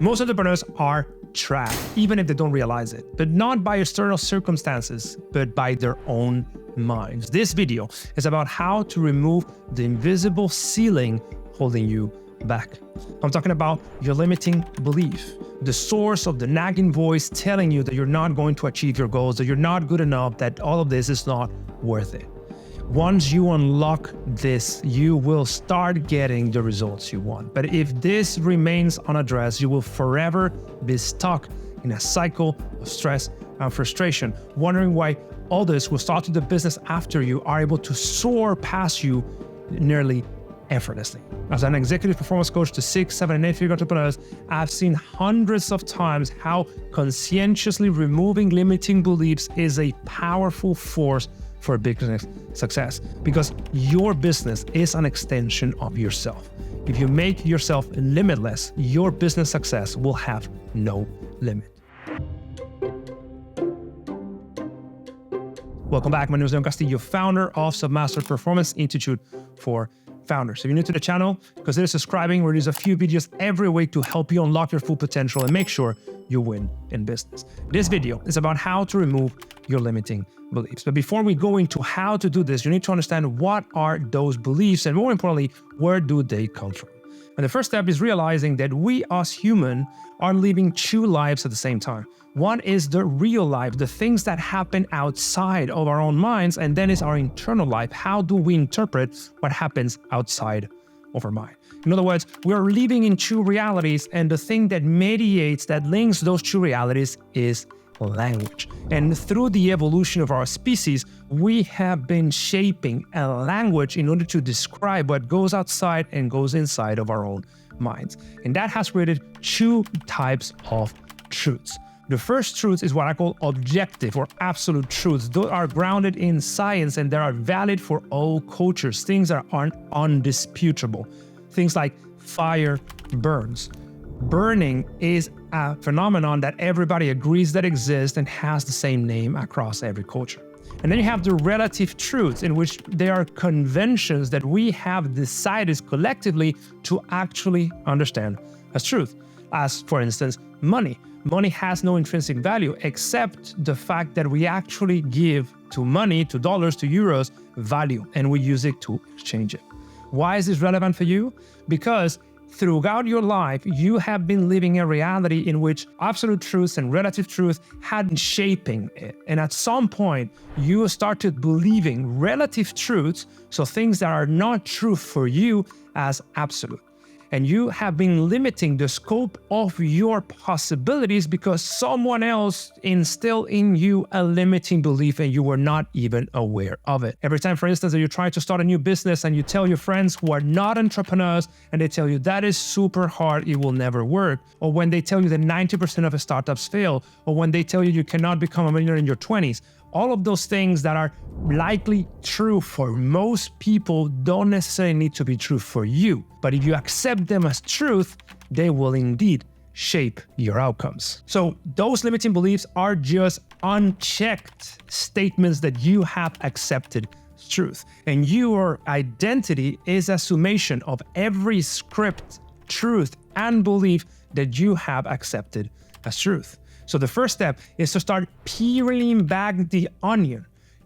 Most entrepreneurs are trapped, even if they don't realize it, but not by external circumstances, but by their own minds. This video is about how to remove the invisible ceiling holding you back. I'm talking about your limiting belief, the source of the nagging voice telling you that you're not going to achieve your goals, that you're not good enough, that all of this is not worth it. Once you unlock this, you will start getting the results you want. But if this remains unaddressed, you will forever be stuck in a cycle of stress and frustration, wondering why others who started the business after you are able to soar past you nearly effortlessly. As an executive performance coach to 6, 7, and 8-figure entrepreneurs, I've seen hundreds of times how conscientiously removing limiting beliefs is a powerful force for business success, because your business is an extension of yourself. If you make yourself limitless, your business success will have no limit. Welcome back. My name is Castillo, founder of Selfmastered Performance Institute for Founders. If you're new to the channel, consider subscribing. Where there's a few videos every week to help you unlock your full potential and make sure you win in business. This video is about how to remove your limiting beliefs. But before we go into how to do this, you need to understand what are those beliefs, and more importantly, where do they come from? And the first step is realizing that we as humans are living two lives at the same time. One is the real life, the things that happen outside of our own minds, and then is our internal life. How do we interpret what happens outside of our mind? In other words, we're living in two realities, and the thing that mediates, that links those two realities is language. And through the evolution of our species, we have been shaping a language in order to describe what goes outside and goes inside of our own minds. And that has created two types of truths. The first truth is what I call objective or absolute truths. Those are grounded in science and they are valid for all cultures. Things that aren't undisputable. Things like fire burns. Burning is a phenomenon that everybody agrees that exists and has the same name across every culture. And then you have the relative truths, in which there are conventions that we have decided collectively to actually understand as truth. As, for instance, money. Money has no intrinsic value except the fact that we actually give to money, to dollars, to euros, value, and we use it to exchange it. Why is this relevant for you? Because throughout your life, you have been living a reality in which absolute truths and relative truth had been shaping it. And at some point, you started believing relative truths, so things that are not true for you, as absolute. And you have been limiting the scope of your possibilities because someone else instilled in you a limiting belief and you were not even aware of it. Every time, for instance, that you try to start a new business and you tell your friends who are not entrepreneurs and they tell you that is super hard, it will never work. Or when they tell you that 90% of startups fail, or when they tell you you cannot become a millionaire in your 20s, all of those things that are likely true for most people don't necessarily need to be true for you. But if you accept them as truth, they will indeed shape your outcomes. So those limiting beliefs are just unchecked statements that you have accepted as truth. And your identity is a summation of every script, truth, and belief that you have accepted as truth. So the first step is to start peeling back the onion,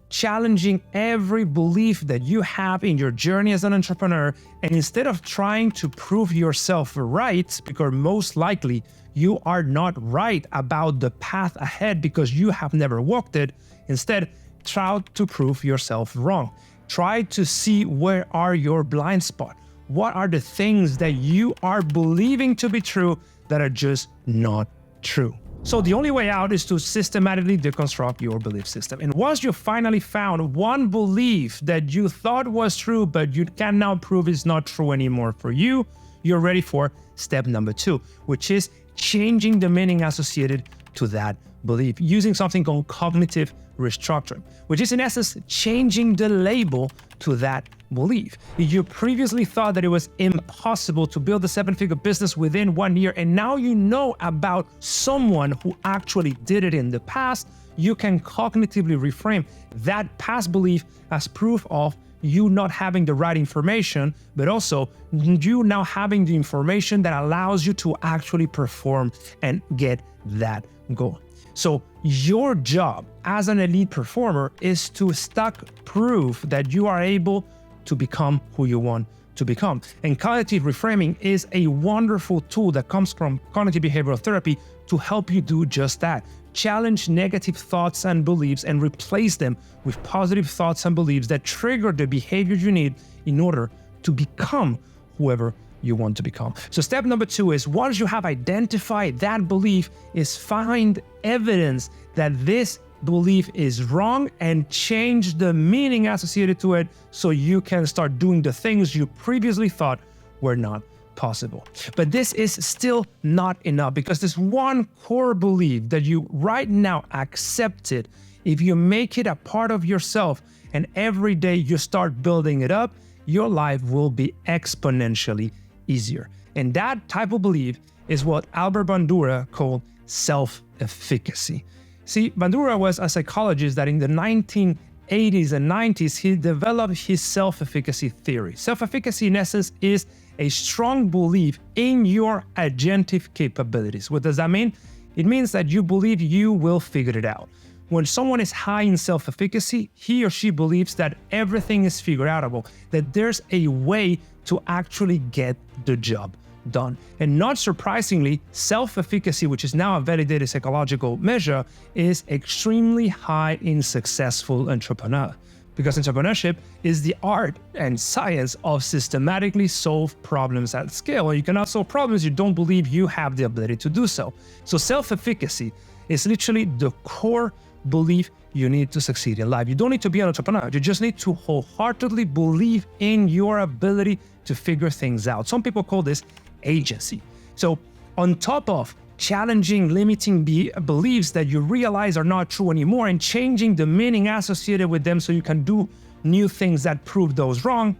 challenging every belief that you have in your journey as an entrepreneur. And instead of trying to prove yourself right, because most likely you are not right about the path ahead because you have never walked it, instead try to prove yourself wrong. Try to see where are your blind spots. What are the things that you are believing to be true that are just not true? So the only way out is to systematically deconstruct your belief system. And once you finally found one belief that you thought was true, but you can now prove is not true anymore for you, you're ready for step number 2, which is changing the meaning associated to that belief using something called cognitive restructuring, which is in essence changing the label to that belief. If you previously thought that it was impossible to build a 7-figure business within 1 year, and now you know about someone who actually did it in the past, you can cognitively reframe that past belief as proof of you not having the right information, but also you now having the information that allows you to actually perform and get that goal. So your job as an elite performer is to stack proof that you are able to become who you want to become. And cognitive reframing is a wonderful tool that comes from cognitive behavioral therapy to help you do just that. Challenge negative thoughts and beliefs and replace them with positive thoughts and beliefs that trigger the behavior you need in order to become whoever you want to become. So step number 2 is, once you have identified that belief, is find evidence that this belief is wrong and change the meaning associated to it so you can start doing the things you previously thought were not possible. But this is still not enough, because this one core belief that you right now accepted, if you make it a part of yourself and every day you start building it up, your life will be exponentially easier. And that type of belief is what Albert Bandura called self-efficacy. See, Bandura was a psychologist that in the 1980s and 90s, he developed his self-efficacy theory. Self-efficacy, in essence, is a strong belief in your agentive capabilities. What does that mean? It means that you believe you will figure it out. When someone is high in self-efficacy, he or she believes that everything is figure outable, that there's a way to actually get the job done. And not surprisingly, self-efficacy, which is now a validated psychological measure, is extremely high in successful entrepreneurs. Because entrepreneurship is the art and science of systematically solve problems at scale. And you cannot solve problems you don't believe you have the ability to do so. So self-efficacy is literally the core belief you need to succeed in life. You don't need to be an entrepreneur. You just need to wholeheartedly believe in your ability to figure things out. Some people call this agency. So on top of challenging limiting beliefs that you realize are not true anymore and changing the meaning associated with them so you can do new things that prove those wrong,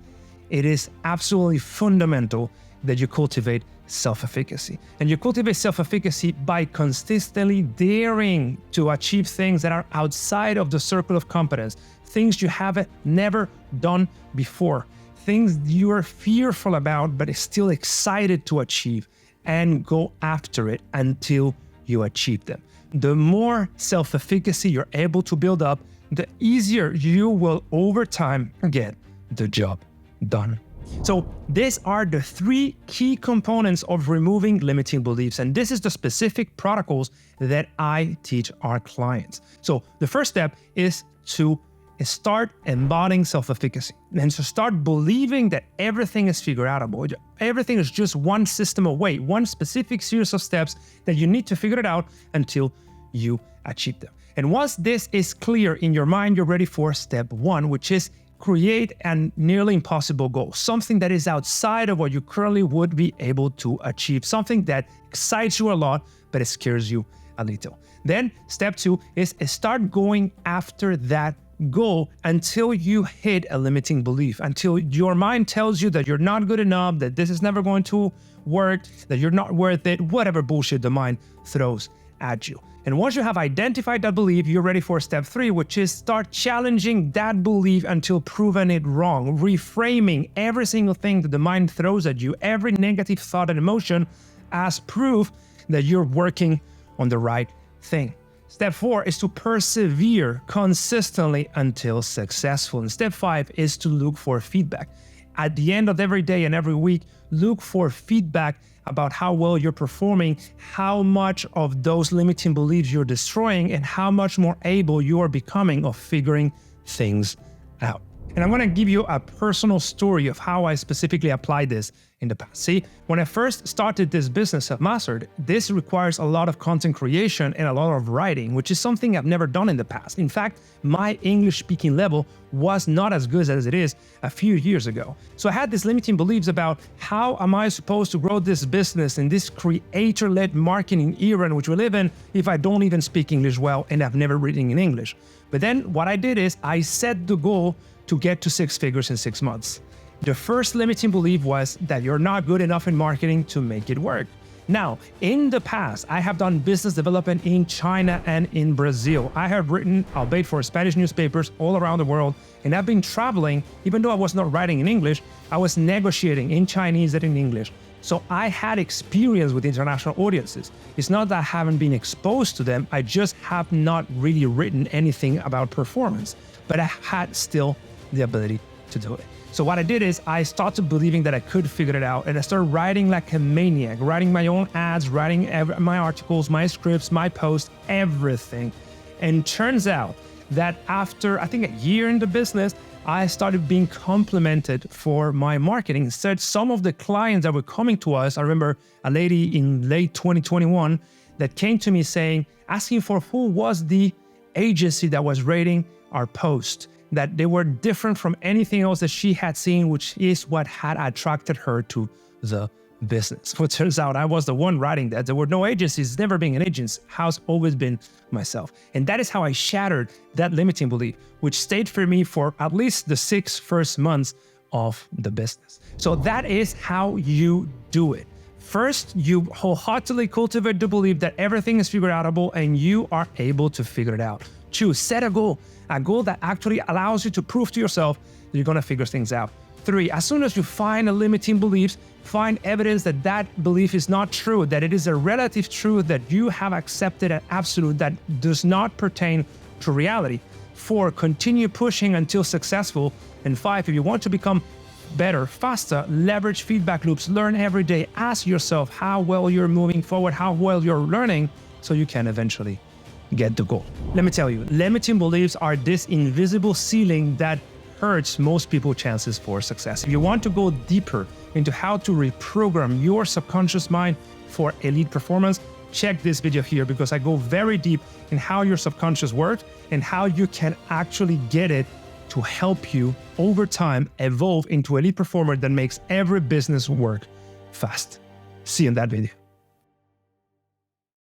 it is absolutely fundamental that you cultivate self-efficacy. And you cultivate self-efficacy by consistently daring to achieve things that are outside of the circle of competence, things you haven't never done before, things you are fearful about but still excited to achieve, and go after it until you achieve them. The more self-efficacy you're able to build up, the easier you will over time get the job done. So these are the 3 key components of removing limiting beliefs, and this is the specific protocols that I teach our clients. So the first step is to start embodying self-efficacy, and to start believing that everything is figure outable. Everything is just one system away, one specific series of steps that you need to figure it out until you achieve them. And once this is clear in your mind, you're ready for step 1, which is create a nearly impossible goal, something that is outside of what you currently would be able to achieve, something that excites you a lot, but it scares you a little. Then step 2 is start going after that goal until you hit a limiting belief, until your mind tells you that you're not good enough, that this is never going to work, that you're not worth it, whatever bullshit the mind throws at you. And once you have identified that belief, you're ready for step 3, which is start challenging that belief until proven it wrong, reframing every single thing that the mind throws at you, every negative thought and emotion, as proof that you're working on the right thing. Step 4 is to persevere consistently until successful. And step 5 is to look for feedback. At the end of every day and every week, look for feedback about how well you're performing, how much of those limiting beliefs you're destroying, and how much more able you are becoming of figuring things out. And I'm going to give you a personal story of how I specifically applied this in the past. See, when I first started this business Selfmastered, this requires a lot of content creation and a lot of writing, which is something I've never done in the past. In fact, my English speaking level was not as good as it is a few years ago. So I had these limiting beliefs about how am I supposed to grow this business in this creator-led marketing era in which we live in if I don't even speak English well and I've never written in English. But then what I did is I set the goal to get to 6 figures in 6 months. The first limiting belief was that you're not good enough in marketing to make it work. Now, in the past, I have done business development in China and in Brazil. I have written, albeit for Spanish newspapers all around the world, and I've been traveling. Even though I was not writing in English, I was negotiating in Chinese and in English. So I had experience with international audiences. It's not that I haven't been exposed to them, I just have not really written anything about performance, but I had still the ability to do it. So what I did is I started believing that I could figure it out, and I started writing like a maniac, writing my own ads, writing my articles, my scripts, my posts, everything. And turns out that after, I think, a year in the business, I started being complimented for my marketing. Instead, some of the clients that were coming to us, I remember a lady in late 2021 that came to me asking for who was the agency that was rating our post, that they were different from anything else that she had seen, which is what had attracted her to the business. But turns out I was the one writing that. There were no agencies, never been an agent, has always been myself. And that is how I shattered that limiting belief, which stayed for me for at least the 6 first months of the business. So that is how you do it. First, you wholeheartedly cultivate the belief that everything is figure outable and you are able to figure it out. 2, set a goal that actually allows you to prove to yourself that you're gonna figure things out. 3, as soon as you find a limiting belief, find evidence that that belief is not true, that it is a relative truth that you have accepted as absolute, that does not pertain to reality. 4, continue pushing until successful. And 5, if you want to become better, faster, leverage feedback loops, learn every day, ask yourself how well you're moving forward, how well you're learning, so you can eventually get the goal. Let me tell you, limiting beliefs are this invisible ceiling that hurts most people's chances for success. If you want to go deeper into how to reprogram your subconscious mind for elite performance, check this video here, because I go very deep in how your subconscious works and how you can actually get it to help you over time evolve into elite performer that makes every business work fast. See you in that video.